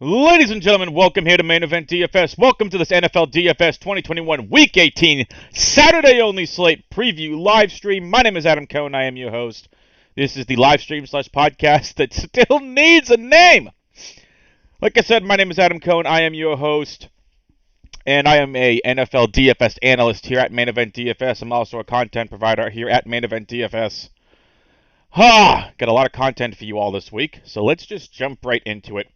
Ladies and gentlemen, welcome here to Main Event DFS. Welcome to this NFL DFS 2021 Week 18 Saturday only slate preview live stream. My name is Adam Kohn. I am your host. This is the live stream / podcast that still needs a name. Like I said, my name is Adam Kohn. I am your host, and I am a NFL DFS analyst here at Main Event DFS. I'm also a content provider here at Main Event DFS. Got a lot of content for you all this week, so let's just jump right into it.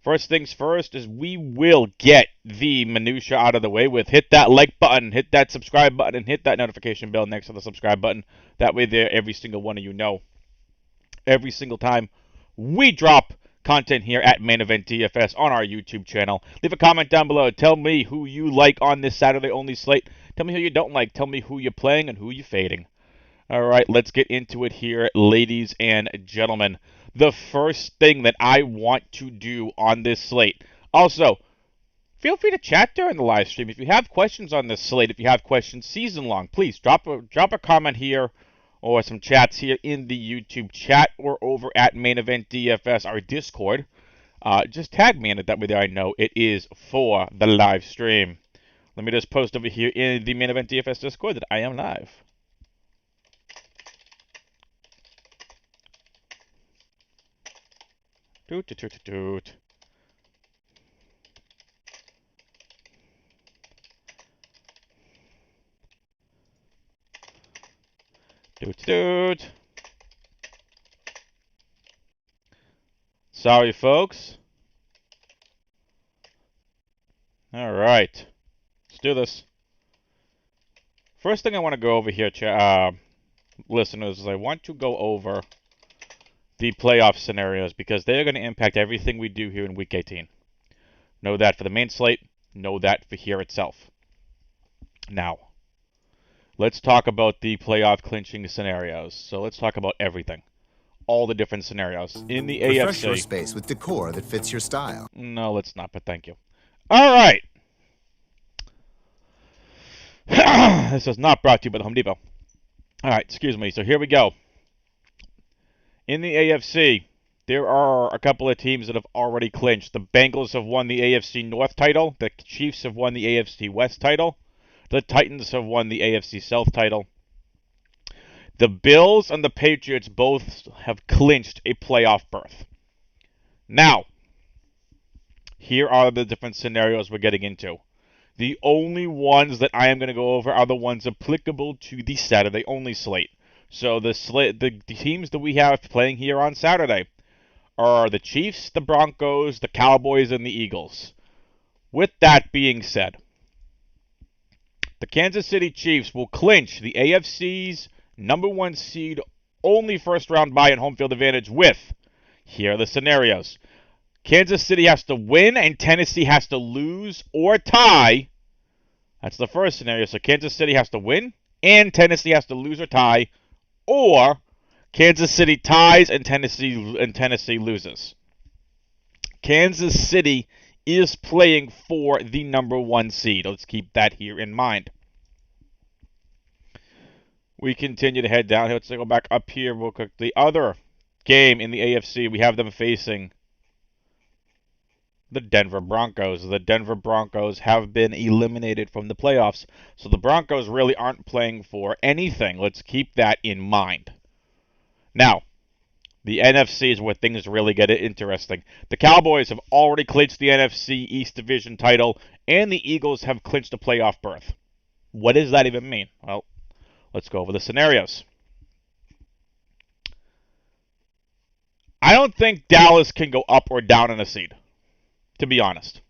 First things first is we will get the minutia out of the way with hit that like button, hit that subscribe button, and hit that notification bell next to the subscribe button. That way there, every single one of you know. Every single time we drop content here at Main Event DFS on our YouTube channel. Leave a comment down below. Tell me who you like on this Saturday only slate. Tell me who you don't like. Tell me who you're playing and who you're fading. All right, let's get into it here, ladies and gentlemen. The first thing that I want to do on this slate. Also, feel free to chat during the live stream. If you have questions on this slate, if you have questions season long, please drop a comment here or some chats here in the YouTube chat or over at Main Event DFS, our Discord. Just tag me in it. That way I know it is for the live stream. Let me just post over here in the Main Event DFS Discord that I am live. Doot, doot, doot, doot. Doot, doot. Sorry, folks. All right. Let's do this. First thing I want to go over here, listeners, is I want to go over the playoff scenarios because they're going to impact everything we do here in Week 18. Know that for the main slate. Know that for here itself. Now, let's talk about the playoff clinching scenarios. So let's talk about everything. All the different scenarios. In the AFC. Refresh your space with decor that fits your style. No, let's not, but thank you. All right. This is not brought to you by the Home Depot. All right, excuse me. So here we go. In the AFC, there are a couple of teams that have already clinched. The Bengals have won the AFC North title. The Chiefs have won the AFC West title. The Titans have won the AFC South title. The Bills and the Patriots both have clinched a playoff berth. Now, here are the different scenarios we're getting into. The only ones that I am going to go over are the ones applicable to the Saturday only slate. So the teams that we have playing here on Saturday are the Chiefs, the Broncos, the Cowboys, and the Eagles. With that being said, the Kansas City Chiefs will clinch the AFC's #1 seed, only first round bye and home field advantage with, here are the scenarios. Kansas City has to win and Tennessee has to lose or tie. That's the first scenario. So Kansas City has to win and Tennessee has to lose or tie. Or Kansas City ties and Tennessee loses. Kansas City is playing for the #1 seed. Let's keep that here in mind. We continue to head down. Let's go back up here real quick. The other game in the AFC, we have them facing the Denver Broncos. The Denver Broncos have been eliminated from the playoffs, so the Broncos really aren't playing for anything. Let's keep that in mind. Now, the NFC is where things really get interesting. The Cowboys have already clinched the NFC East Division title, and the Eagles have clinched a playoff berth. What does that even mean? Well, let's go over the scenarios. I don't think Dallas can go up or down in a seed, to be honest.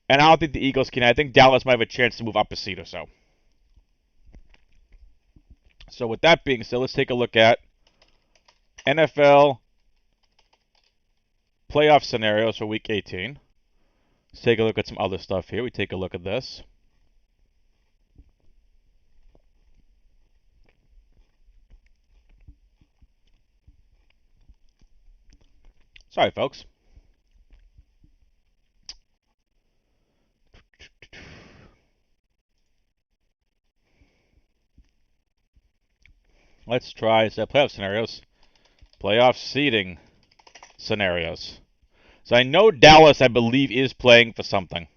And I don't think the Eagles can. I think Dallas might have a chance to move up a seed or so. So with that being said, let's take a look at NFL playoff scenarios for Week 18. Let's take a look at some other stuff here. We take a look at this. Sorry, folks. Let's try playoff scenarios. Playoff seeding scenarios. So I know Dallas, I believe, is playing for something.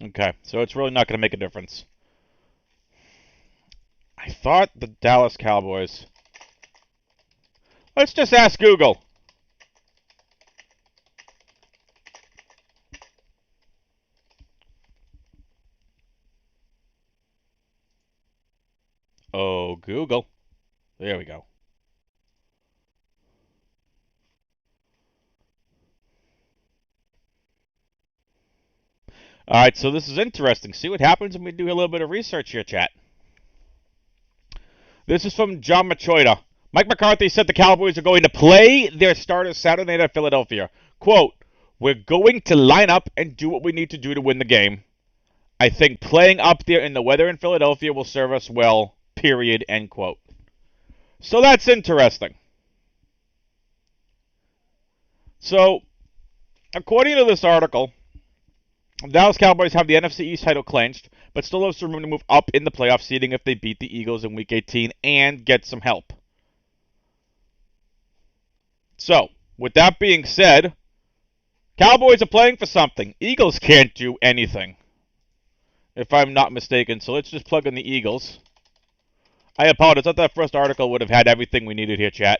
Okay, so it's really not going to make a difference. I thought the Dallas Cowboys... Let's just ask Google. Oh, Google. There we go. All right, so this is interesting. See what happens when we do a little bit of research here, chat. This is from John Machoida. Mike McCarthy said the Cowboys are going to play their starters Saturday night at Philadelphia. Quote, "We're going to line up and do what we need to do to win the game. I think playing up there in the weather in Philadelphia will serve us well, period," end quote. So that's interesting. So, according to this article, the Dallas Cowboys have the NFC East title clinched, but still have some room to move up in the playoff seeding if they beat the Eagles in Week 18 and get some help. So, with that being said, Cowboys are playing for something. Eagles can't do anything, if I'm not mistaken. So let's just plug in the Eagles. I apologize. I thought that first article would have had everything we needed here, chat.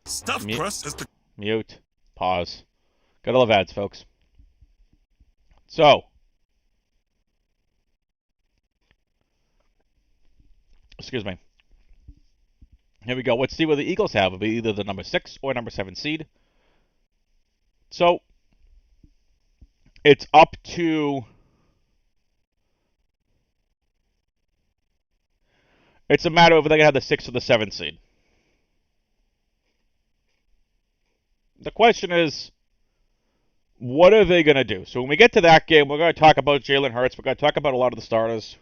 Stuffed crust is the... Mute. Pause. Gotta love ads, folks. So, excuse me. Here we go. Let's see what the Eagles have. It'll be either the number 6 or number 7 seed. So, it's up to... It's a matter of whether they can have the 6 or the 7 seed. The question is, what are they going to do? So when we get to that game, we're going to talk about Jalen Hurts. We're going to talk about a lot of the starters.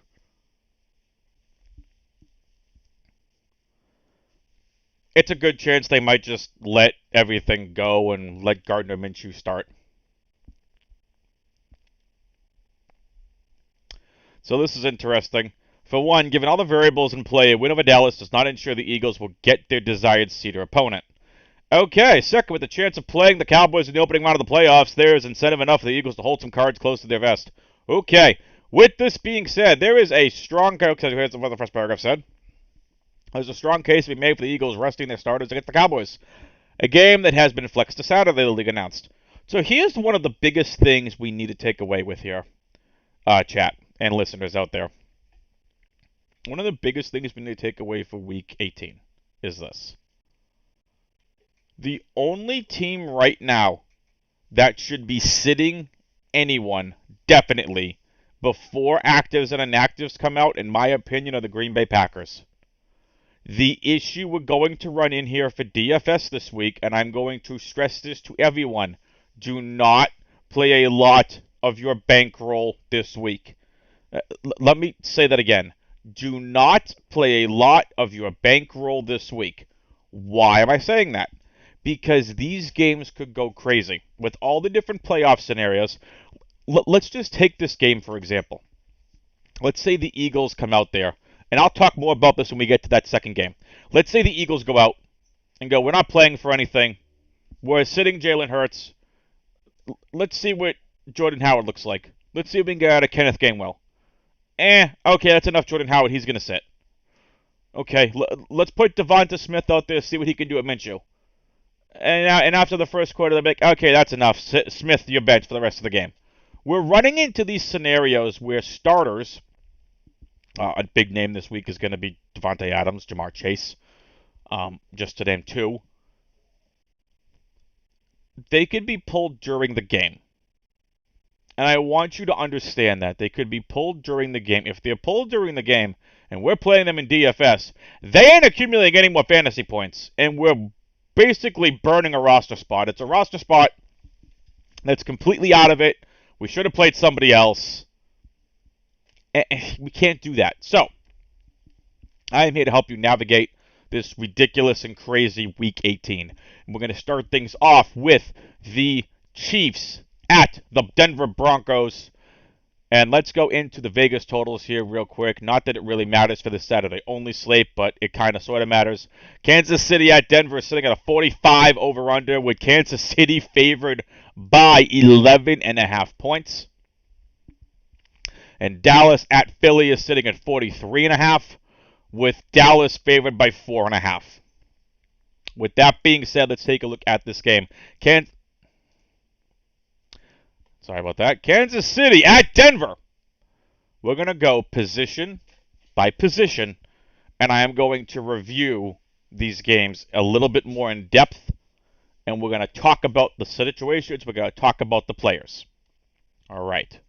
It's a good chance they might just let everything go and let Gardner Minshew start. So this is interesting. For one, given all the variables in play, a win over Dallas does not ensure the Eagles will get their desired seed or opponent. Okay, second, with the chance of playing the Cowboys in the opening round of the playoffs, there is incentive enough for the Eagles to hold some cards close to their vest. Okay, with this being said, there is a strong case, here's what the first paragraph said. There's a strong case to be made for the Eagles resting their starters against the Cowboys. A game that has been flexed to Saturday, the league announced. So here's one of the biggest things we need to take away with here, chat and listeners out there. One of the biggest things we need to take away for Week 18 is this. The only team right now that should be sitting anyone, definitely, before actives and inactives come out, in my opinion, are the Green Bay Packers. The issue we're going to run in here for DFS this week, and I'm going to stress this to everyone, do not play a lot of your bankroll this week. Let me say that again. Do not play a lot of your bankroll this week. Why am I saying that? Because these games could go crazy. With all the different playoff scenarios, let's just take this game for example. Let's say the Eagles come out there, and I'll talk more about this when we get to that second game. Let's say the Eagles go out and go, we're not playing for anything. We're sitting Jalen Hurts. Let's see what Jordan Howard looks like. Let's see if we can get out of Kenneth Gainwell. Okay, that's enough Jordan Howard. He's going to sit. Okay, let's put Devonta Smith out there, see what he can do at Minshew. And after the first quarter, they'll be like, okay, that's enough. Smith, you're bench for the rest of the game. We're running into these scenarios where starters, a big name this week is going to be Devontae Adams, Jamar Chase, just to name two. they could be pulled during the game. And I want you to understand that. They could be pulled during the game. If they're pulled during the game and we're playing them in DFS, they ain't accumulating any more fantasy points. And we're basically burning a roster spot. It's a roster spot that's completely out of it. We should have played somebody else. We can't do that. So, I am here to help you navigate this ridiculous and crazy Week 18. And we're going to start things off with the Chiefs at the Denver Broncos. And let's go into the Vegas totals here real quick. Not that it really matters for this Saturday only slate, but it kind of sort of matters. Kansas City at Denver is sitting at a 45 over-under, with Kansas City favored by 11.5 points. And Dallas at Philly is sitting at 43.5, with Dallas favored by 4.5. With that being said, let's take a look at this game. Sorry about that. Kansas City at Denver. We're going to go position by position, and I am going to review these games a little bit more in depth, and we're going to talk about the situations. We're going to talk about the players. All right.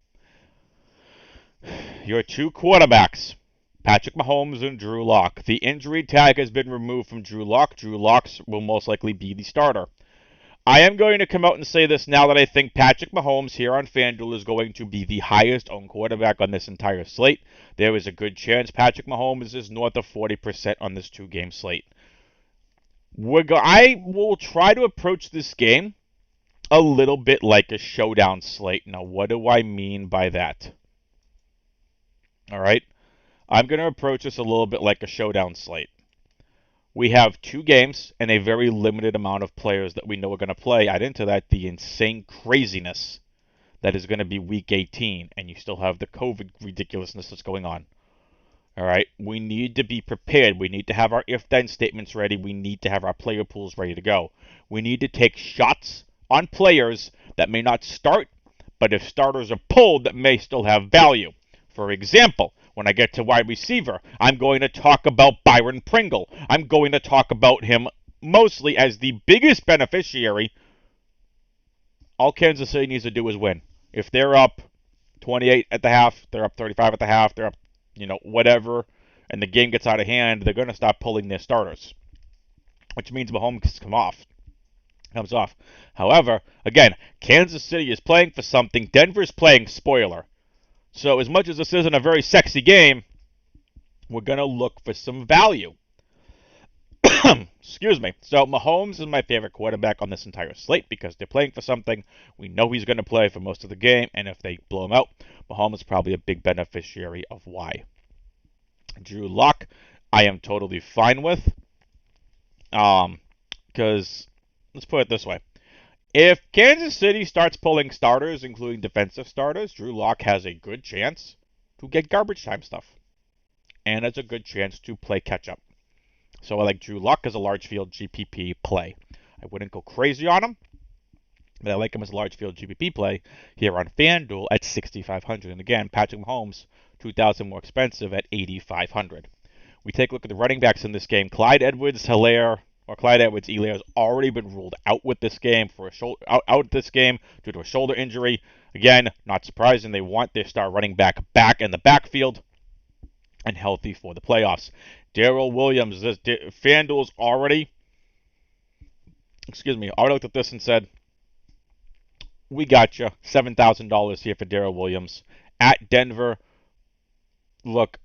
Your two quarterbacks, Patrick Mahomes and Drew Lock. The injury tag has been removed from Drew Lock. Drew Lock will most likely be the starter. I am going to come out and say this now that I think Patrick Mahomes here on FanDuel is going to be the highest owned quarterback on this entire slate. There is a good chance Patrick Mahomes is north of 40% on this two-game slate. I will try to approach this game a little bit like a showdown slate. Now, what do I mean by that? All right. I'm going to approach this a little bit like a showdown slate. We have two games and a very limited amount of players that we know are going to play. Add into that the insane craziness that is going to be Week 18, and you still have the COVID ridiculousness that's going on. All right, we need to be prepared. We need to have our if-then statements ready. We need to have our player pools ready to go. We need to take shots on players that may not start, but if starters are pulled, that may still have value. For example, when I get to wide receiver, I'm going to talk about Byron Pringle. I'm going to talk about him mostly as the biggest beneficiary. All Kansas City needs to do is win. If they're up 28 at the half, they're up 35 at the half, they're up, whatever, and the game gets out of hand, they're going to stop pulling their starters, which means Mahomes comes off. However, again, Kansas City is playing for something. Denver's playing spoiler. So as much as this isn't a very sexy game, we're going to look for some value. Excuse me. So Mahomes is my favorite quarterback on this entire slate because they're playing for something. We know he's going to play for most of the game, and if they blow him out, Mahomes is probably a big beneficiary of why. Drew Lock, I am totally fine with. Because, let's put it this way. If Kansas City starts pulling starters, including defensive starters, Drew Lock has a good chance to get garbage time stuff. And has a good chance to play catch-up. So I like Drew Lock as a large field GPP play. I wouldn't go crazy on him, but I like him as a large field GPP play here on FanDuel at $6,500. And again, Patrick Mahomes, $2,000 more expensive at $8,500. We take a look at the running backs in this game. Clyde Edwards-Helaire has already been ruled out with this game out this game due to a shoulder injury. Again, not surprising. They want their star running back in the backfield and healthy for the playoffs. Darrell Williams, FanDuel's already looked at this and said, we got you $7,000 here for Darrell Williams at Denver. Look,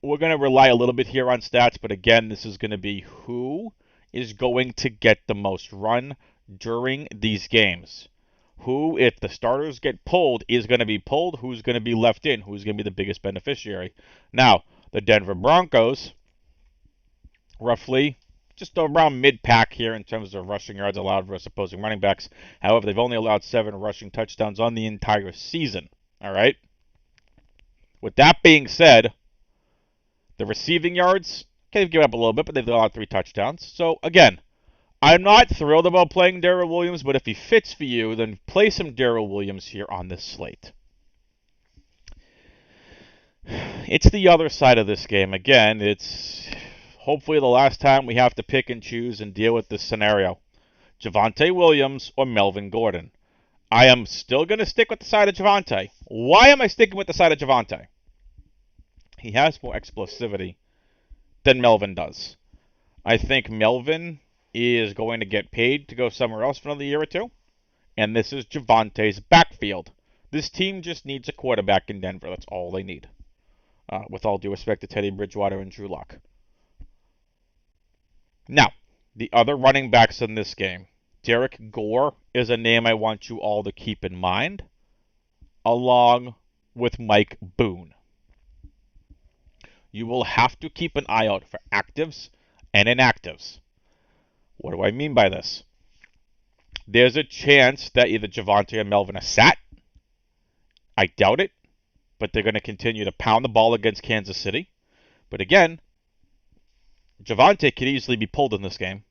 we're going to rely a little bit here on stats, but again, this is going to be who is going to get the most run during these games. Who, if the starters get pulled, is going to be pulled? Who's going to be left in? Who's going to be the biggest beneficiary? Now, the Denver Broncos, roughly just around mid-pack here in terms of rushing yards allowed versus opposing running backs. However, they've only allowed 7 rushing touchdowns on the entire season. All right? With that being said, the receiving yards, they've given up a little bit, but they've allowed 3 touchdowns. So, again, I'm not thrilled about playing Darrell Williams, but if he fits for you, then play some Darrell Williams here on this slate. It's the other side of this game. Again, it's hopefully the last time we have to pick and choose and deal with this scenario. Javonte Williams or Melvin Gordon. I am still going to stick with the side of Javonte. Why am I sticking with the side of Javonte? He has more explosivity than Melvin does. I think Melvin is going to get paid to go somewhere else for another year or two. And this is Javonte's backfield. This team just needs a quarterback in Denver. That's all they need. With all due respect to Teddy Bridgewater and Drew Lock. Now, the other running backs in this game. Derek Gore is a name I want you all to keep in mind, along with Mike Boone. You will have to keep an eye out for actives and inactives. What do I mean by this? There's a chance that either Javonte or Melvin are sat. I doubt it, but they're going to continue to pound the ball against Kansas City. But again, Javonte could easily be pulled in this game.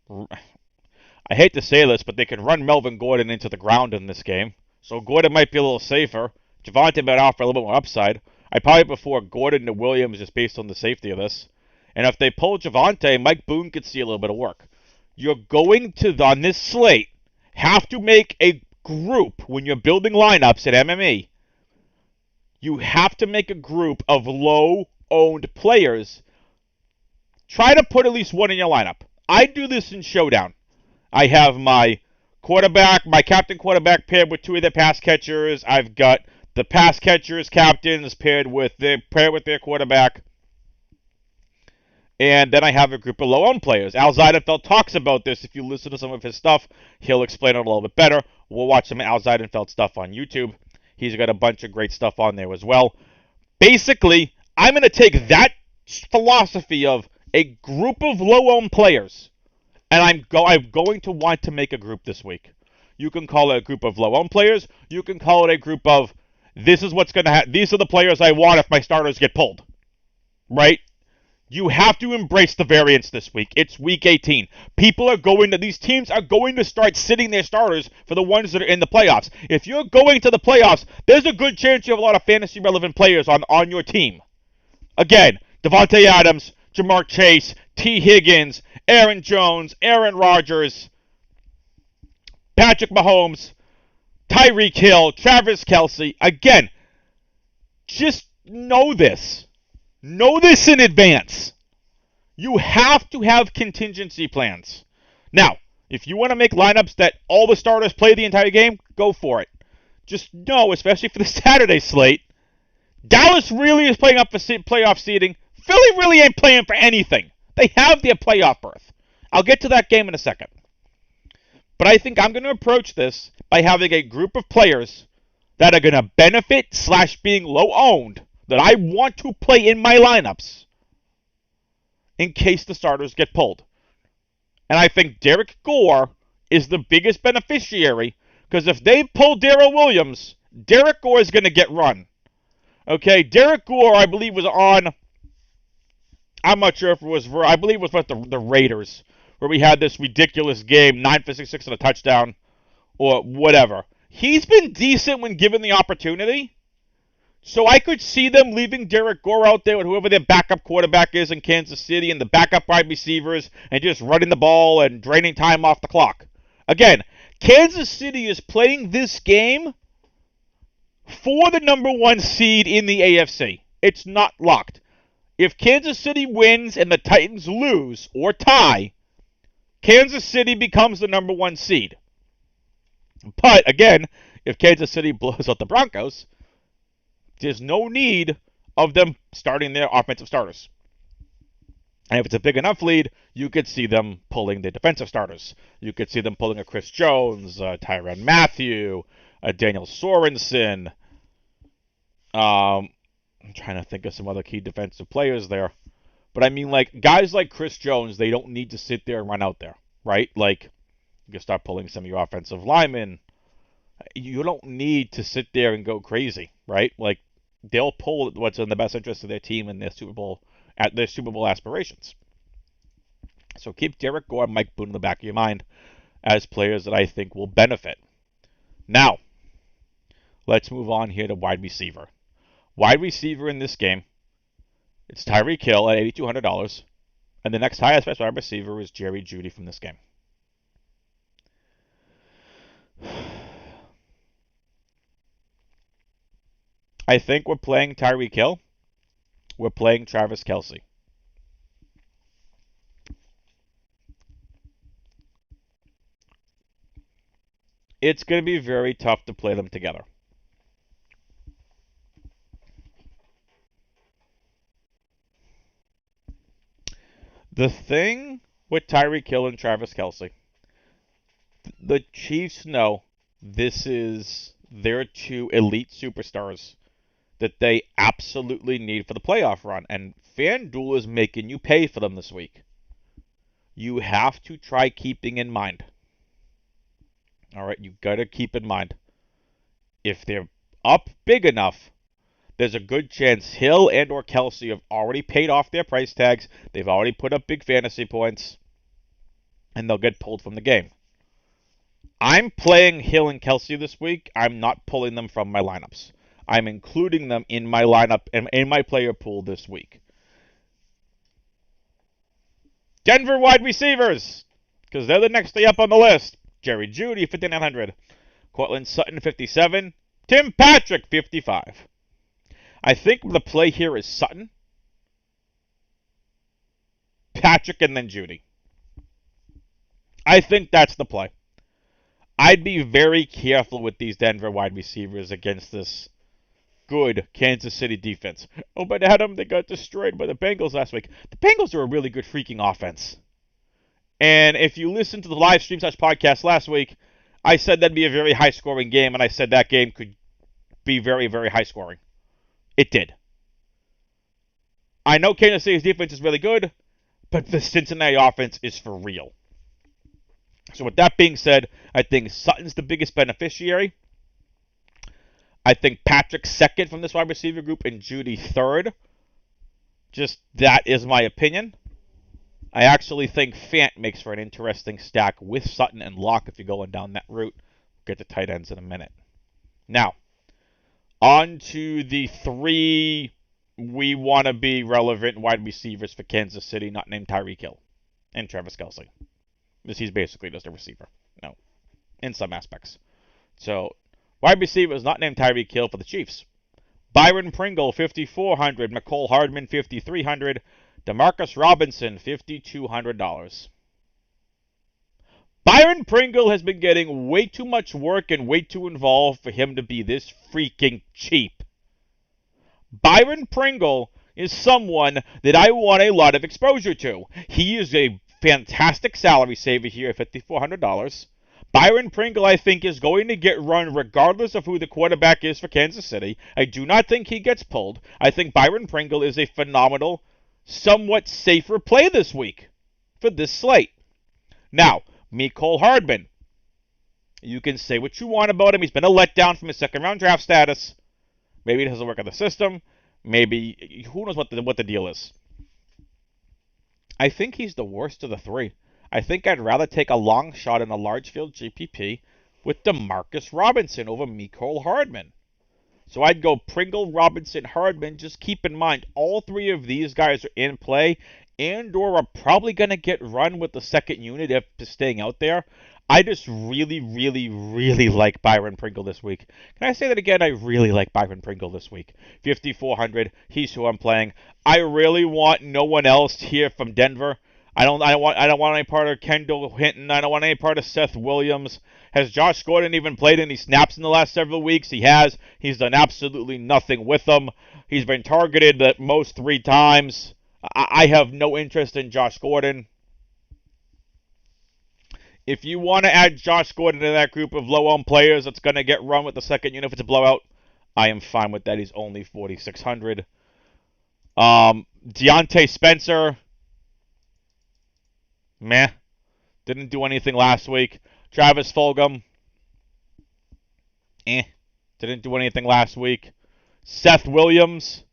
I hate to say this, but they could run Melvin Gordon into the ground in this game. So Gordon might be a little safer. Javonte might offer a little bit more upside. I probably prefer Gordon to Williams just based on the safety of this. And if they pull Javonte, Mike Boone could see a little bit of work. You're going to, on this slate, have to make a group when you're building lineups at MME. You have to make a group of low-owned players. Try to put at least one in your lineup. I do this in Showdown. I have my quarterback, my captain quarterback paired with two of their pass catchers. I've got the pass catchers, captains paired with their quarterback. And then I have a group of low-owned players. Al Zeidenfeld talks about this. If you listen to some of his stuff, he'll explain it a little bit better. We'll watch some Al Zeidenfeld stuff on YouTube. He's got a bunch of great stuff on there as well. Basically, I'm going to take that philosophy of a group of low-owned players, and I'm going to want to make a group this week. You can call it a group of low-owned players. You can call it a group of, this is what's going to happen. These are the players I want if my starters get pulled. Right? You have to embrace the variance this week. It's week 18. These teams are going to start sitting their starters for the ones that are in the playoffs. If you're going to the playoffs, there's a good chance you have a lot of fantasy relevant players on your team. Again, Devontae Adams, Jamar Chase, T. Higgins, Aaron Jones, Aaron Rodgers, Patrick Mahomes, Tyree Kill, Travis Kelce. Again, just know this. Know this in advance. You have to have contingency plans. Now, if you want to make lineups that all the starters play the entire game, go for it. Just know, especially for the Saturday slate, Dallas really is playing up for playoff seeding. Philly really ain't playing for anything. They have their playoff berth. I'll get to that game in a second. But I think I'm going to approach this by having a group of players that are going to benefit / being low-owned that I want to play in my lineups in case the starters get pulled. And I think Derek Gore is the biggest beneficiary because if they pull Darrell Williams, Derek Gore is going to get run. Okay, Derek Gore, I believe, was on, I'm not sure if it was, I believe it was with the Raiders, where we had this ridiculous game, 9 for 66 and a touchdown, or whatever. He's been decent when given the opportunity. So I could see them leaving Derek Gore out there with whoever their backup quarterback is in Kansas City and the backup wide receivers and just running the ball and draining time off the clock. Again, Kansas City is playing this game for the number 1 seed in the AFC. It's not locked. If Kansas City wins and the Titans lose or tie, Kansas City becomes the number 1 seed. But again, if Kansas City blows out the Broncos, there's no need of them starting their offensive starters. And if it's a big enough lead, you could see them pulling their defensive starters. You could see them pulling a Chris Jones, Tyrann Mathieu, a Daniel Sorensen. I'm trying to think of some other key defensive players there. But I mean, like, guys like Chris Jones, they don't need to sit there and run out there, right? Like, you can start pulling some of your offensive linemen. You don't need to sit there and go crazy, right? Like, they'll pull what's in the best interest of their team and their Super Bowl aspirations. So keep Derek Gore and Mike Boone in the back of your mind as players that I think will benefit. Now, let's move on here to wide receiver. Wide receiver in this game, it's Tyree Kill at $8,200, and the next highest priced wide receiver is Jerry Jeudy from this game. I think we're playing Tyree Kill. We're playing Travis Kelce. It's going to be very tough to play them together. The thing with Tyree Kill and Travis Kelce, the Chiefs know this is their two elite superstars that they absolutely need for the playoff run, and FanDuel is making you pay for them this week. You have to try keeping in mind. All right, you got to keep in mind. If they're up big enough, there's a good chance Hill and or Kelce have already paid off their price tags. They've already put up big fantasy points, and they'll get pulled from the game. I'm playing Hill and Kelce this week. I'm not pulling them from my lineups. I'm including them in my lineup and in my player pool this week. Denver wide receivers, because they're the next day up on the list. Jerry Jeudy, 5,900. Cortland Sutton, 57. Tim Patrick, 55. I think the play here is Sutton, Patrick, and then Jeudy. I think that's the play. I'd be very careful with these Denver wide receivers against this good Kansas City defense. Oh, but Adam, they got destroyed by the Bengals last week. The Bengals are a really good freaking offense. And if you listen to the live stream / podcast last week, I said that'd be a very high-scoring game, and I said that game could be very, very high-scoring. It did. I know Kansas City's defense is really good, but the Cincinnati offense is for real. So with that being said, I think Sutton's the biggest beneficiary. I think Patrick's second from this wide receiver group and Jeudy third. Just that is my opinion. I actually think Fant makes for an interesting stack with Sutton and Locke if you're going down that route. We'll get to tight ends in a minute. Now, on to the three we want to be relevant wide receivers for Kansas City, not named Tyree Kill and Travis Kelce. Because he's basically just a receiver. No, in some aspects. So, wide receiver is not named Tyree Kill for the Chiefs. Byron Pringle, 5,400. McCole Hardman, 5,300. Demarcus Robinson, $5,200. Byron Pringle has been getting way too much work and way too involved for him to be this freaking cheap. Byron Pringle is someone that I want a lot of exposure to. He is a fantastic salary saver here at $5,400. Byron Pringle, I think, is going to get run regardless of who the quarterback is for Kansas City. I do not think he gets pulled. I think Byron Pringle is a phenomenal, somewhat safer play this week for this slate. Now, Mecole Hardman. You can say what you want about him. He's been a letdown from his second-round draft status. Maybe it doesn't work in the system. Maybe, who knows what the deal is. I think he's the worst of the three. I think I'd rather take a long shot in a large field GPP with Demarcus Robinson over Mecole Hardman. So I'd go Pringle, Robinson, Hardman. Just keep in mind, all three of these guys are in play and or are probably going to get run with the second unit if staying out there. I just really, really, really like Byron Pringle this week. Can I say that again? I really like Byron Pringle this week. 5,400. He's who I'm playing. I really want no one else here from Denver. I don't want any part of Kendall Hinton. I don't want any part of Seth Williams. Has Josh Gordon even played any snaps in the last several weeks? He has. He's done absolutely nothing with them. He's been targeted at most 3 times. I have no interest in Josh Gordon. If you want to add Josh Gordon to that group of low-owned players that's going to get run with the second unit if it's a blowout, I am fine with that. He's only 4,600. Deontay Spencer, meh. Didn't do anything last week. Travis Fulgham, didn't do anything last week. Seth Williams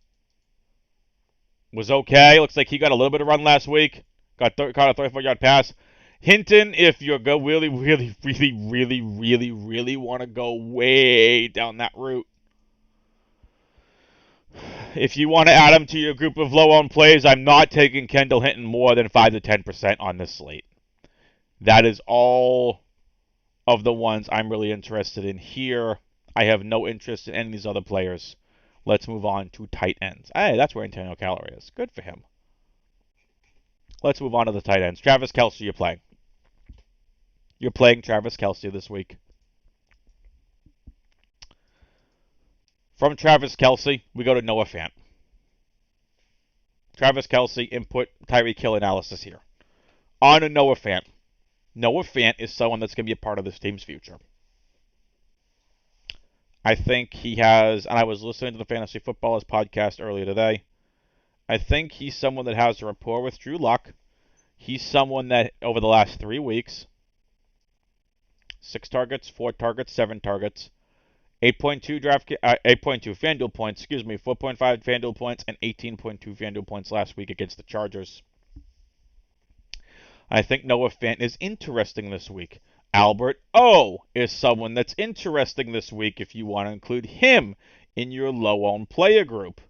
was okay. Looks like he got a little bit of run last week. Caught a 34-yard pass. Hinton, if you're really want to go way down that route. If you want to add him to your group of low-owned plays, I'm not taking Kendall Hinton more than 5 to 10% on this slate. That is all of the ones I'm really interested in here. I have no interest in any of these other players. Let's move on to tight ends. Hey, that's where Antonio Calorie is. Good for him. Let's move on to the tight ends. Travis Kelce, you're playing. You're playing Travis Kelce this week. From Travis Kelce, we go to Noah Fant. Travis Kelce, input Tyree Kill analysis here. On to Noah Fant. Noah Fant is someone that's going to be a part of this team's future. I think he has, and I was listening to the Fantasy Footballers podcast earlier today. I think he's someone that has a rapport with Drew Lock. He's someone that over the last 3 weeks, 6 targets, 4 targets, 7 targets, 8.2 FanDuel points, 4.5 FanDuel points, and 18.2 FanDuel points last week against the Chargers. I think Noah Fant is interesting this week. Albert O is someone that's interesting this week if you want to include him in your low-owned player group.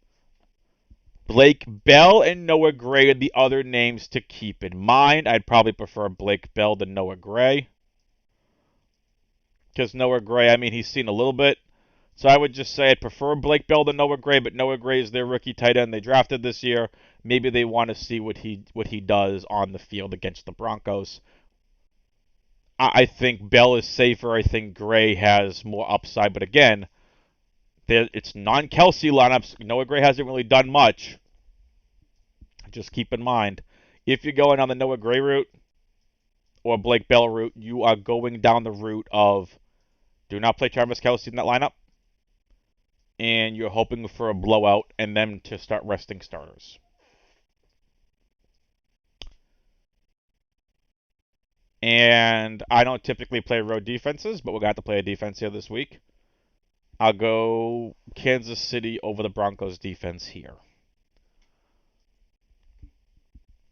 Blake Bell and Noah Gray are the other names to keep in mind. I'd probably prefer Blake Bell than Noah Gray. Because Noah Gray, he's seen a little bit. So I would just say I'd prefer Blake Bell than Noah Gray, but Noah Gray is their rookie tight end they drafted this year. Maybe they want to see what he does on the field against the Broncos. I think Bell is safer. I think Gray has more upside. But again, it's non-Kelce lineups. Noah Gray hasn't really done much. Just keep in mind, if you're going on the Noah Gray route or Blake Bell route, you are going down the route of do not play Travis Kelce in that lineup. And you're hoping for a blowout and then to start resting starters. And I don't typically play road defenses, but we're going to have to play a defense here this week. I'll go Kansas City over the Broncos defense here.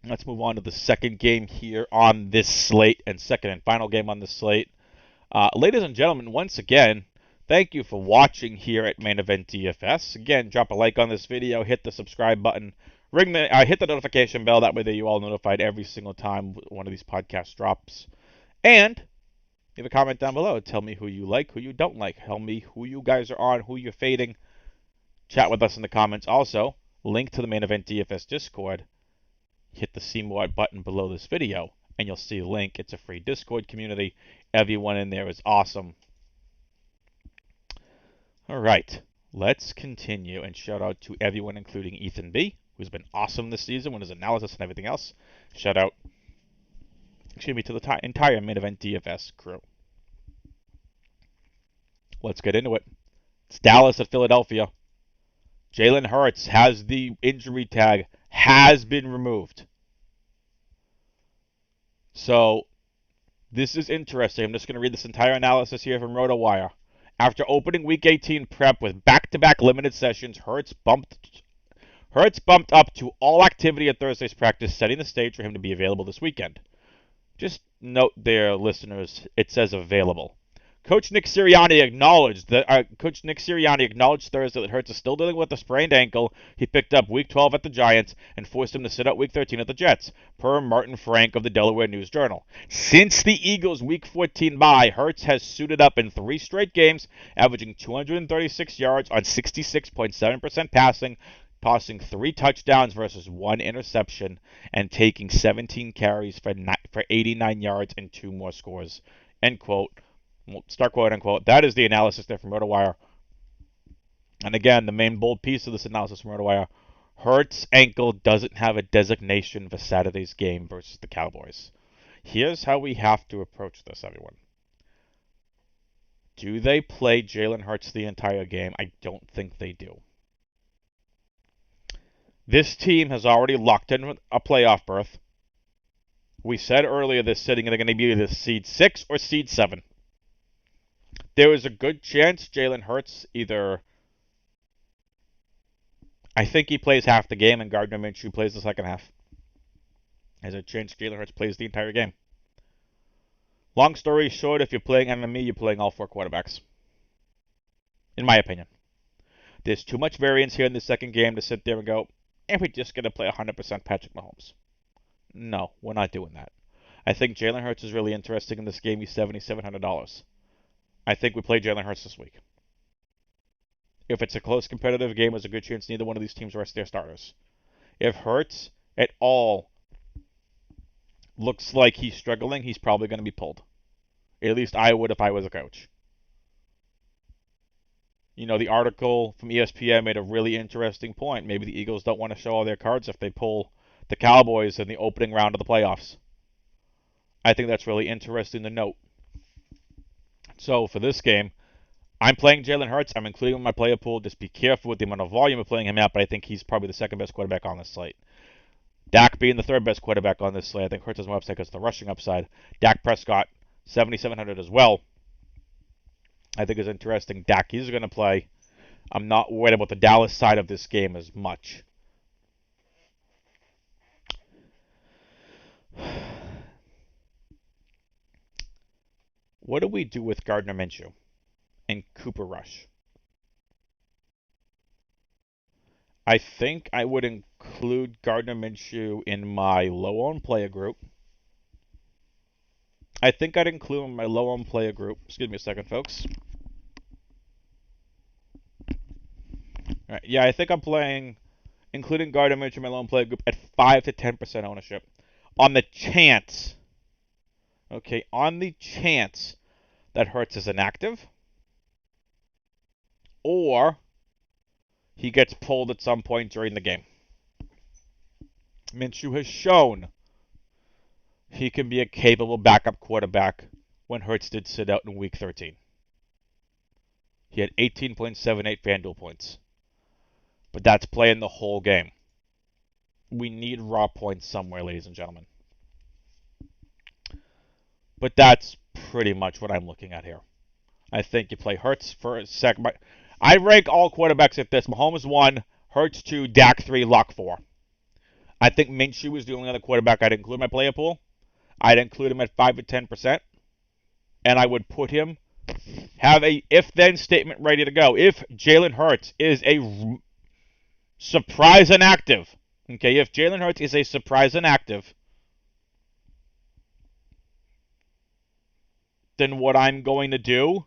Let's move on to the second game here on this slate, and second and final game on this slate. Ladies and gentlemen, once again, thank you for watching here at Main Event DFS. Again, drop a like on this video, hit the subscribe button, hit the notification bell. That way that you all notified every single time one of these podcasts drops. And leave a comment down below. Tell me who you like, who you don't like. Tell me who you guys are on, who you're fading. Chat with us in the comments. Also, link to the Main Event DFS Discord. Hit the See More button below this video, and you'll see a link. It's a free Discord community. Everyone in there is awesome. All right, let's continue, and shout out to everyone, including Ethan B, who's been awesome this season with his analysis and everything else. Shout out, to the entire Main Event DFS crew. Let's get into it. It's Dallas at Philadelphia. Jalen Hurts has the injury tag, has been removed. So, this is interesting. I'm just going to read this entire analysis here from RotoWire. After opening Week 18 prep with back-to-back limited sessions, Hurts bumped up to all activity at Thursday's practice, setting the stage for him to be available this weekend. Just note there, listeners, it says available. Coach Nick Sirianni acknowledged Thursday that Hurts is still dealing with a sprained ankle he picked up Week 12 at the Giants and forced him to sit out Week 13 at the Jets, per Martin Frank of the Delaware News-Journal. Since the Eagles' Week 14 bye, Hurts has suited up in 3 straight games, averaging 236 yards on 66.7% passing, tossing 3 touchdowns versus 1 interception, and taking 17 carries for 89 yards and 2 more scores. End quote. We'll start quote unquote. That is the analysis there from RotoWire. And again, the main bold piece of this analysis from RotoWire: Hurts' ankle doesn't have a designation for Saturday's game versus the Cowboys. Here's how we have to approach this, everyone. Do they play Jalen Hurts the entire game? I don't think they do. This team has already locked in a playoff berth. We said earlier this sitting they're going to be either seed 6 or seed 7. There is a good chance Jalen Hurts I think he plays half the game and Gardner Minshew plays the second half. There's a chance Jalen Hurts plays the entire game. Long story short, if you're playing MME, you're playing all 4 quarterbacks. In my opinion. There's too much variance here in the second game to sit there and go, we're just going to play 100% Patrick Mahomes. No, we're not doing that. I think Jalen Hurts is really interesting in this game. He's $7,700. I think we play Jalen Hurts this week. If it's a close competitive game, there's a good chance neither one of these teams rest their starters. If Hurts at all looks like he's struggling, he's probably going to be pulled. At least I would if I was a coach. You know, the article from ESPN made a really interesting point. Maybe the Eagles don't want to show all their cards if they pull the Cowboys in the opening round of the playoffs. I think that's really interesting to note. So for this game, I'm playing Jalen Hurts. I'm including him in my player pool. Just be careful with the amount of volume of playing him out, but I think he's probably the second best quarterback on this slate. Dak being the third best quarterback on this slate. I think Hurts has more upside because of the rushing upside. Dak Prescott, 7,700 as well. I think is interesting. Dak is going to play. I'm not worried about the Dallas side of this game as much. What do we do with Gardner Minshew and Cooper Rush? I think I would include Gardner Minshew in my low-owned player group. I think I'd include him in my low-owned player group. Excuse me a second, folks. All right, yeah, I think I'm including Gardner Minshew in my low-owned player group at 5 to 10% ownership. On the chance, that Hurts is inactive, or he gets pulled at some point during the game. Minshew has shown he can be a capable backup quarterback when Hurts did sit out in Week 13. He had 18.78 FanDuel points. But that's playing the whole game. We need raw points somewhere, ladies and gentlemen. But that's pretty much what I'm looking at here. I think you play Hurts for a second. I rank all quarterbacks at this. Mahomes 1, Hurts 2, Dak 3, Luck 4. I think Minshew is the only other quarterback I'd include in my player pool. I'd include him at 5 to 10%. And I would put him, have a if-then statement ready to go. If Jalen Hurts is a surprise inactive, if Jalen Hurts is a surprise inactive, then what I'm going to do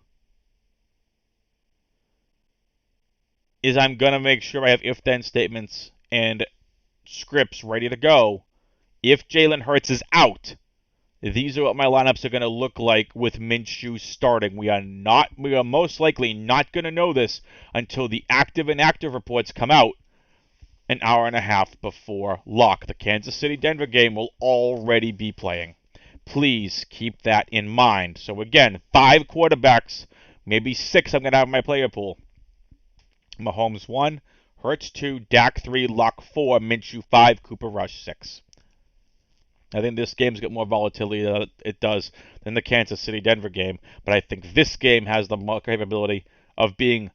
is I'm going to make sure I have if-then statements and scripts ready to go. If Jalen Hurts is out, these are what my lineups are going to look like with Minshew starting. We are most likely not going to know this until the active and inactive reports come out an hour and a half before lock. The Kansas City-Denver game will already be playing. Please keep that in mind. So again, 5 quarterbacks, maybe 6 I'm going to have in my player pool. Mahomes 1, Hurts 2, Dak 3, Luck 4, Minshew 5, Cooper Rush 6. I think this game's got more volatility than it does than the Kansas City-Denver game, but I think this game has the capability of being,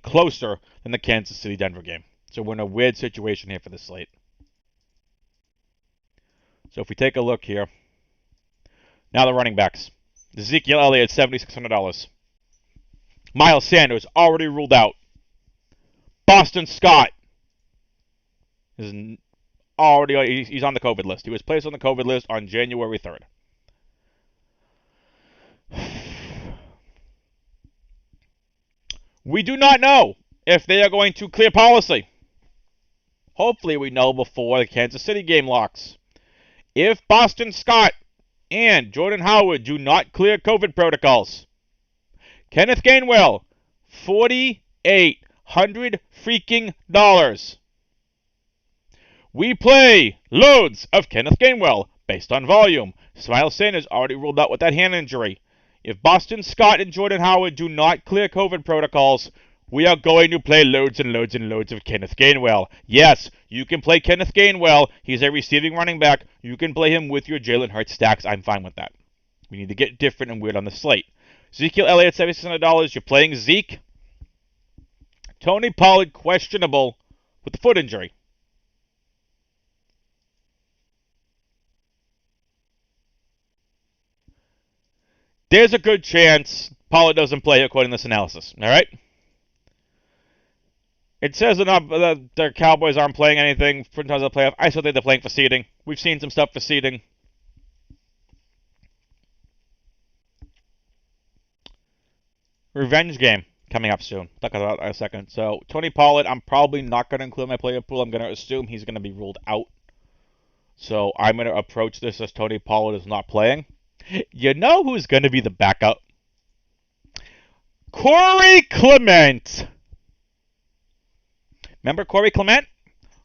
closer than the Kansas City-Denver game. So we're in a weird situation here for this slate. So if we take a look here, now the running backs. Ezekiel Elliott, $7,600. Miles Sanders, already ruled out. Boston Scott is he's on the COVID list. He was placed on the COVID list on January 3rd. We do not know if they are going to clear policy. Hopefully we know before the Kansas City game locks. If Boston Scott and Jordan Howard do not clear COVID protocols, Kenneth Gainwell, $4,800 freaking dollars. We play loads of Kenneth Gainwell based on volume. Miles Sanders already ruled out with that hand injury. If Boston Scott and Jordan Howard do not clear COVID protocols, we are going to play loads and loads and loads of Kenneth Gainwell. Yes, you can play Kenneth Gainwell. He's a receiving running back. You can play him with your Jalen Hurts stacks. I'm fine with that. We need to get different and weird on the slate. Ezekiel Elliott, $7,600. You're playing Zeke. Tony Pollard, questionable with the foot injury. There's a good chance Pollard doesn't play according to this analysis. All right? It says that the Cowboys aren't playing anything for terms of the playoff. I still think they're playing for seeding. We've seen some stuff for seeding. Revenge game coming up soon. Talk about that in a second. So, Tony Pollard, I'm probably not going to include in my player pool. I'm going to assume he's going to be ruled out. So, I'm going to approach this as Tony Pollard is not playing. You know who's going to be the backup? Corey Clement. Remember Corey Clement?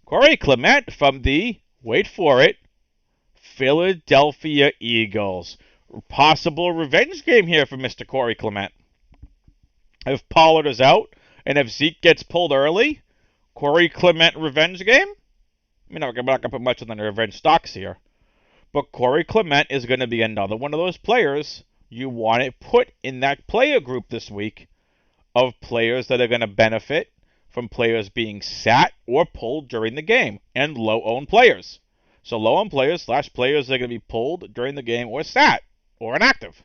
Corey Clement from the, wait for it, Philadelphia Eagles. Possible revenge game here for Mr. Corey Clement. If Pollard is out and if Zeke gets pulled early, Corey Clement revenge game? I'm not going to put much on the revenge stocks here. But Corey Clement is going to be another one of those players you want to put in that player group this week of players that are going to benefit from players being sat or pulled during the game, and low-owned players. So low-owned players / players that are going to be pulled during the game or sat or inactive.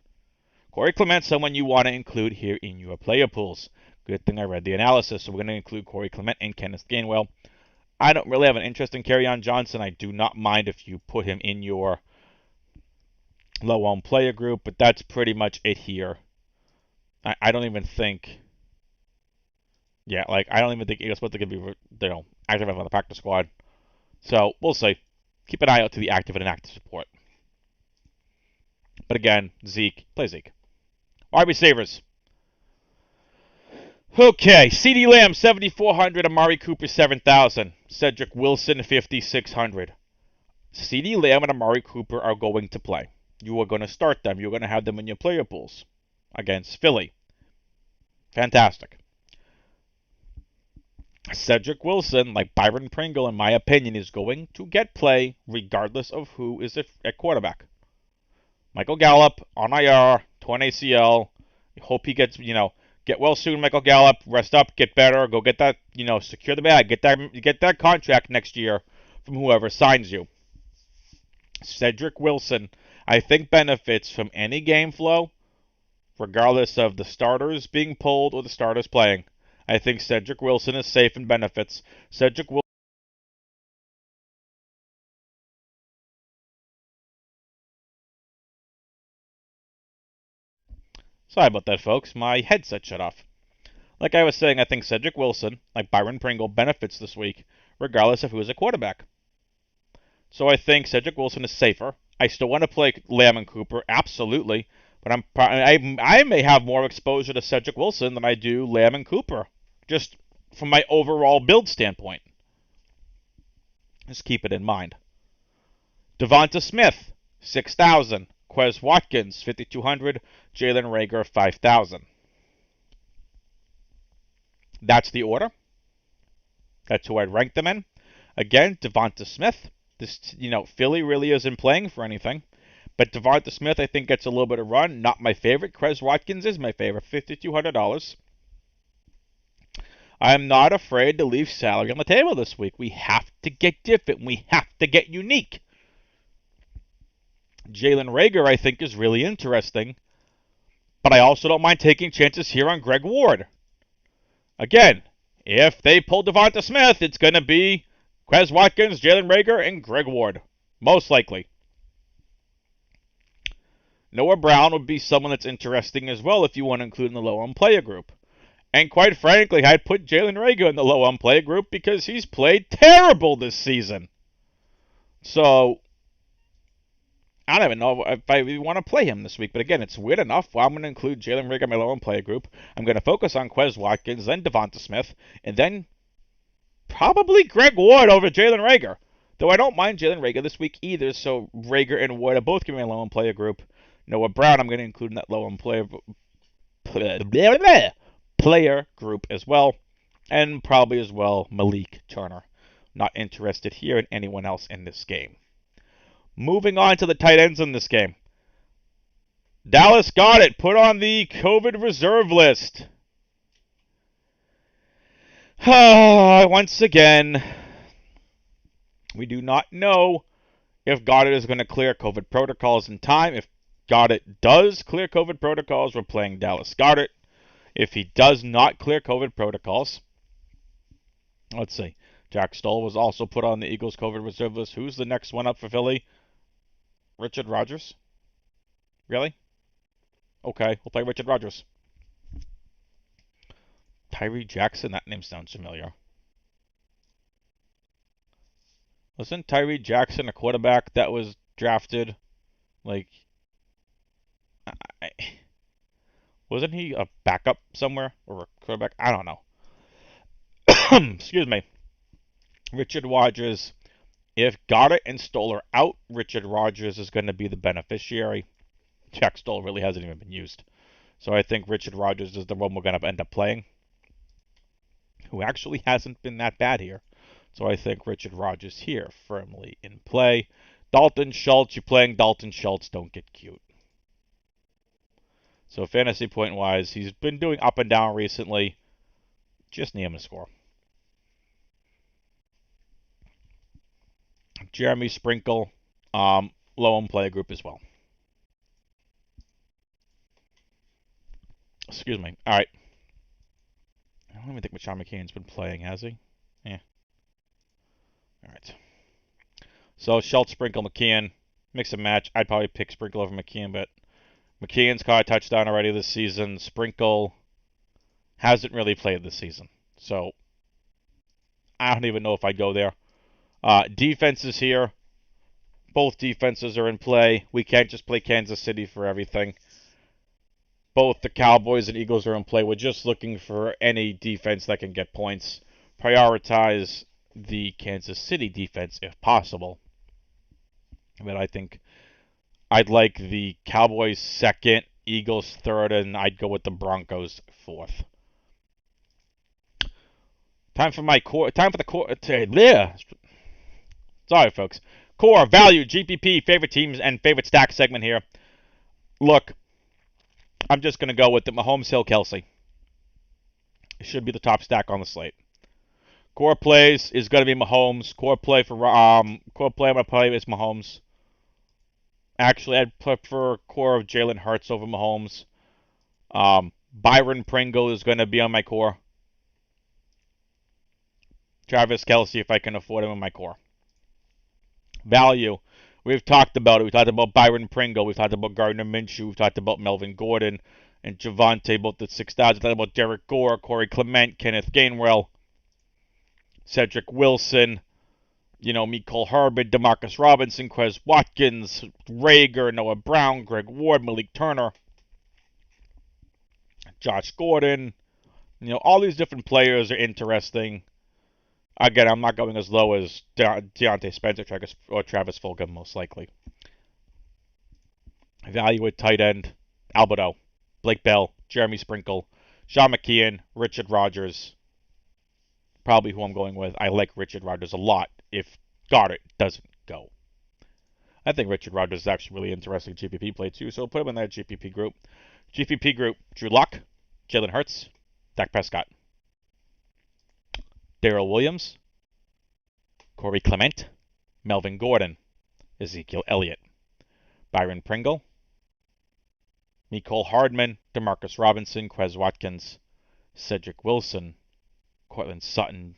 Corey Clement, someone you want to include here in your player pools. Good thing I read the analysis, so we're going to include Corey Clement and Kenneth Gainwell. I don't really have an interest in Kerryon Johnson. I do not mind if you put him in your low-owned player group, but that's pretty much it here. I don't even think... Yeah, I don't even think Eagles supposed to be, active on the practice squad. So, we'll see. Keep an eye out to the active and inactive support. But again, Zeke, play Zeke. Wide receivers. Okay, CeeDee Lamb, 7,400. Amari Cooper, 7,000. Cedric Wilson, 5,600. CeeDee Lamb and Amari Cooper are going to play. You are going to start them. You're going to have them in your player pools against Philly. Fantastic. Cedric Wilson, like Byron Pringle, in my opinion, is going to get play regardless of who is at quarterback. Michael Gallup, on IR, torn ACL. Hope he gets, get well soon, Michael Gallup. Rest up, get better, go get that, secure the bag. Get that contract next year from whoever signs you. Cedric Wilson, I think, benefits from any game flow, regardless of the starters being pulled or the starters playing. I think Cedric Wilson is safe and benefits. Cedric Wilson. Sorry about that, folks. My headset shut off. Like I was saying, I think Cedric Wilson, like Byron Pringle, benefits this week, regardless of who is a quarterback. So I think Cedric Wilson is safer. I still want to play Lamb and Cooper, absolutely. But I may have more exposure to Cedric Wilson than I do Lamb and Cooper, just from my overall build standpoint. Just keep it in mind. Devonta Smith, 6,000. Quez Watkins, 5,200. Jalen Reagor, 5,000. That's the order. That's who I'd rank them in. Again, Devonta Smith. Philly really isn't playing for anything. But Devonta Smith, I think, gets a little bit of run. Not my favorite. Quez Watkins is my favorite. $5,200. I'm not afraid to leave salary on the table this week. We have to get different. We have to get unique. Jalen Reagor, I think, is really interesting. But I also don't mind taking chances here on Greg Ward. Again, if they pull Devonta Smith, it's going to be Quez Watkins, Jalen Reagor, and Greg Ward. Most likely. Noah Brown would be someone that's interesting as well if you want to include in the low-owned player group. And quite frankly, I'd put Jalen Reagor in the low-owned player group because he's played terrible this season. So, I don't even know if I want to play him this week. But again, it's weird enough. Well, I'm going to include Jalen Reagor in my low-owned player group. I'm going to focus on Quez Watkins, then Devonta Smith, and then probably Greg Ward over Jalen Reagor. Though I don't mind Jalen Reagor this week either, so Reagor and Ward are both going to be in my low-owned player group. Noah Brown, I'm going to include in that low-owned player group as well. And probably as well Malik Turner. Not interested here in anyone else in this game. Moving on to the tight ends in this game. Dallas Goedert put on the COVID reserve list. Once again, we do not know if Goedert is going to clear COVID protocols in time. If Goedert does clear COVID protocols, we're playing Dallas Goedert. If he does not clear COVID protocols, let's see. Jack Stoll was also put on the Eagles COVID reserve list. Who's the next one up for Philly? Richard Rodgers? Really? Okay, we'll play Richard Rodgers. Tyree Jackson? That name sounds familiar. Wasn't Tyree Jackson a quarterback that was drafted? Like, I, wasn't he a backup somewhere? Or a quarterback? I don't know. Excuse me. Richard Rodgers. If Goddard and Stoll are out, Richard Rodgers is going to be the beneficiary. Jack Stoll really hasn't even been used. So I think Richard Rodgers is the one we're going to end up playing, who actually hasn't been that bad here. So I think Richard Rodgers here firmly in play. Dalton Schultz, you're playing Dalton Schultz, don't get cute. So fantasy point-wise, he's been doing up and down recently. Just need him to score. Jeremy Sprinkle, low in play group as well. Excuse me. All right. I don't even think Sean McKeon's been playing, has he? Yeah. All right. So Schultz, Sprinkle, McKeon, mix and match. I'd probably pick Sprinkle over McKeon, but McKeon's caught a touchdown already this season. Sprinkle hasn't really played this season, so I don't even know if I'd go there. Defenses here. Both defenses are in play. We can't just play Kansas City for everything. Both the Cowboys and Eagles are in play. We're just looking for any defense that can get points. Prioritize the Kansas City defense if possible. But I think I'd like the Cowboys second, Eagles third, and I'd go with the Broncos fourth. Time for the core. Sorry, folks. Core, value, GPP, favorite teams, and favorite stack segment here. Look, I'm just going to go with the Mahomes, Hill, Kelsey. It should be the top stack on the slate. Core plays is going to be Mahomes. Core play I'm going to play is Mahomes. Actually, I'd prefer core of Jalen Hurts over Mahomes. Byron Pringle is going to be on my core. Travis Kelce, if I can afford him in my core. Value. We've talked about it. We talked about Byron Pringle. We've talked about Gardner Minshew. We've talked about Melvin Gordon and Javonte, both at 6,000. We've talked about Derek Gore, Corey Clement, Kenneth Gainwell, Cedric Wilson, Mecole Hardman, Demarcus Robinson, Quez Watkins, Rager, Noah Brown, Greg Ward, Malik Turner, Josh Gordon. All these different players are interesting. Again, I'm not going as low as Deontay Spencer or Travis Fulgham, most likely. Value at tight end, Alberto, Blake Bell, Jeremy Sprinkle, Sean McKeon, Richard Rodgers. Probably who I'm going with. I like Richard Rodgers a lot if Goddard doesn't go. I think Richard Rodgers is actually really interesting GPP play too, so put him in that GPP group. GPP group, Drew Luck, Jalen Hurts, Dak Prescott, Darrell Williams, Corey Clement, Melvin Gordon, Ezekiel Elliott, Byron Pringle, Mecole Hardman, Demarcus Robinson, Quez Watkins, Cedric Wilson, Cortland Sutton,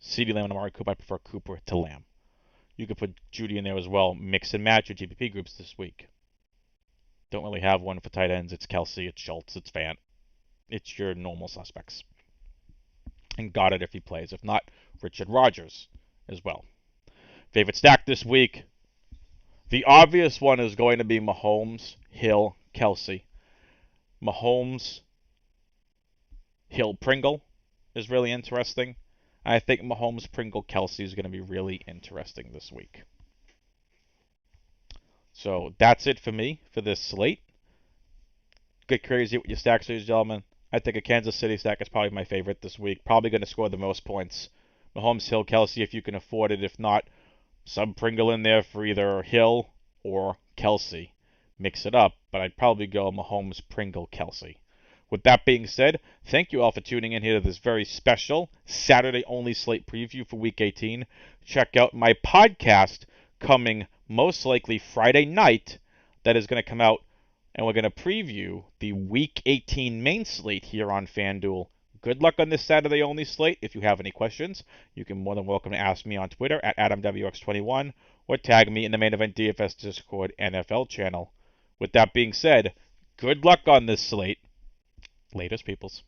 CeeDee Lamb, and Amari Cooper. I prefer Cooper to Lamb. You could put Judy in there as well. Mix and match your GPP groups this week. Don't really have one for tight ends. It's Kelsey, it's Schultz, it's Fant. It's your normal suspects. And Goddard if he plays. If not, Richard Rodgers as well. Favorite stack this week. The obvious one is going to be Mahomes, Hill, Kelsey. Mahomes, Hill, Pringle is really interesting. I think Mahomes, Pringle, Kelsey is going to be really interesting this week. So that's it for me for this slate. Get crazy with your stacks, ladies and gentlemen. I think a Kansas City stack is probably my favorite this week. Probably going to score the most points. Mahomes, Hill, Kelsey if you can afford it. If not, some Pringle in there for either Hill or Kelsey. Mix it up, but I'd probably go Mahomes, Pringle, Kelsey. With that being said, thank you all for tuning in here to this very special Saturday-only slate preview for Week 18. Check out my podcast coming most likely Friday night that is going to come out, and we're going to preview the Week 18 main slate here on FanDuel. Good luck on this Saturday-only slate. If you have any questions, you can more than welcome to ask me on Twitter at AdamWX21 or tag me in the Main Event DFS Discord NFL channel. With that being said, good luck on this slate. Latest peoples.